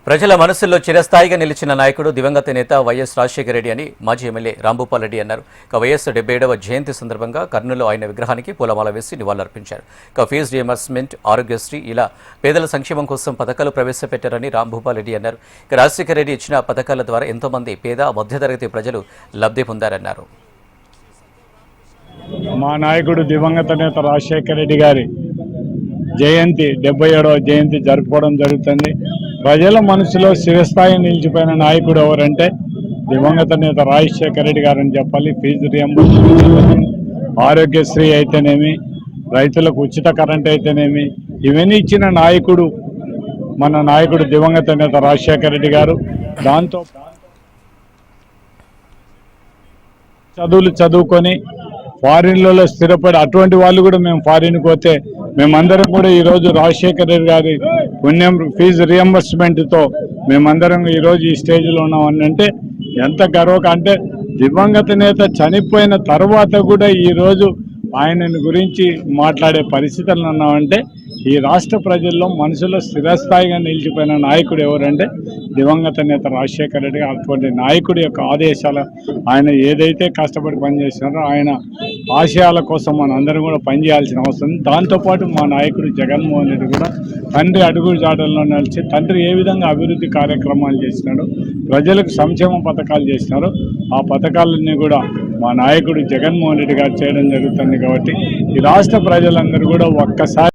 ప్రజల మనసుల్లో చిరస్థాయిగా నిలిచిన నాయకుడు దివంగత నేత వైఎస్ రాజశేఖర రెడ్డి అని మాజీ ఎమ్మెల్యే రాంభూపాల్ రెడ్డి అన్నారు. వైఎస్ 77వ జయంతి సందర్భంగా కర్నూలులో ఆయన విగ్రహానికి పూలమాల వేసి నివాళులర్పించారు. ఫీజు రియంబర్స్మెంట్, ఆరోగ్యశ్రీ ఇలా పేదల సంక్షేమం కోసం పథకాలు ప్రవేశపెట్టారని రాంభూపాల్ రెడ్డి అన్నారు. రాజశేఖర రెడ్డి ఇచ్చిన పథకాల ద్వారా ఎంతో మంది పేద మధ్యతరగతి ప్రజలు లబ్ధి పొందారన్నారు. మా నాయకుడు దివంగత నేత రాజశేఖర రెడ్డి గారి జయంతి 77వ జయంతి జరుపుకోవడం జరుగుతుంది. ప్రజల మనసులో చిరస్థాయి నిలిచిపోయిన నాయకుడు ఎవరంటే దివంగత నేత రాజశేఖర రెడ్డి గారు అని చెప్పాలి. ఫీజు రియంబర్స్మెంట్, ఆరోగ్యశ్రీ అయితేనేమి, రైతులకు ఉచిత కరెంట్ అయితేనేమి, ఇవన్నీ ఇచ్చిన నాయకుడు మన నాయకుడు దివంగత నేత రాజశేఖర రెడ్డి గారు. దాంతో చదువులు చదువుకొని ఫారిన్లలో స్థిరపడి అటువంటి వాళ్ళు కూడా మేము ఫారిన్కి పోతే మేమందరం కూడా ఈరోజు రాజశేఖర రెడ్డి గారి పుణ్యం ఫీజు రియంబర్స్మెంట్తో మేమందరం ఈరోజు ఈ స్టేజ్లో ఉన్నామని అంటే ఎంత గర్వక అంటే దివంగత నేత చనిపోయిన తర్వాత కూడా ఈరోజు ఆయనని గురించి మాట్లాడే పరిస్థితులు ఉన్నామంటే ఈ రాష్ట్ర ప్రజల్లో మనసులో స్థిరస్థాయిగా నిలిచిపోయిన నాయకుడు ఎవరంటే దివంగత నేత రాజశేఖర రెడ్డి. అటువంటి నాయకుడి యొక్క ఆదేశాలు ఆయన ఏదైతే కష్టపడి పనిచేస్తున్నారో ఆయన ఆశయాల కోసం మన అందరం కూడా పనిచేయాల్సిన అవసరం. దాంతోపాటు మా నాయకుడు జగన్మోహన్ రెడ్డి కూడా తండ్రి అడుగు జాడల్లో నిలిచి తండ్రి ఏ విధంగా అభివృద్ధి కార్యక్రమాలు చేసినాడు, ప్రజలకు సంక్షేమ పథకాలు చేసినారు, ఆ పథకాలన్నీ కూడా మా నాయకుడు జగన్మోహన్ రెడ్డి గారు చేయడం జరుగుతుంది. కాబట్టి ఈ రాష్ట్ర ప్రజలందరూ కూడా ఒక్కసారి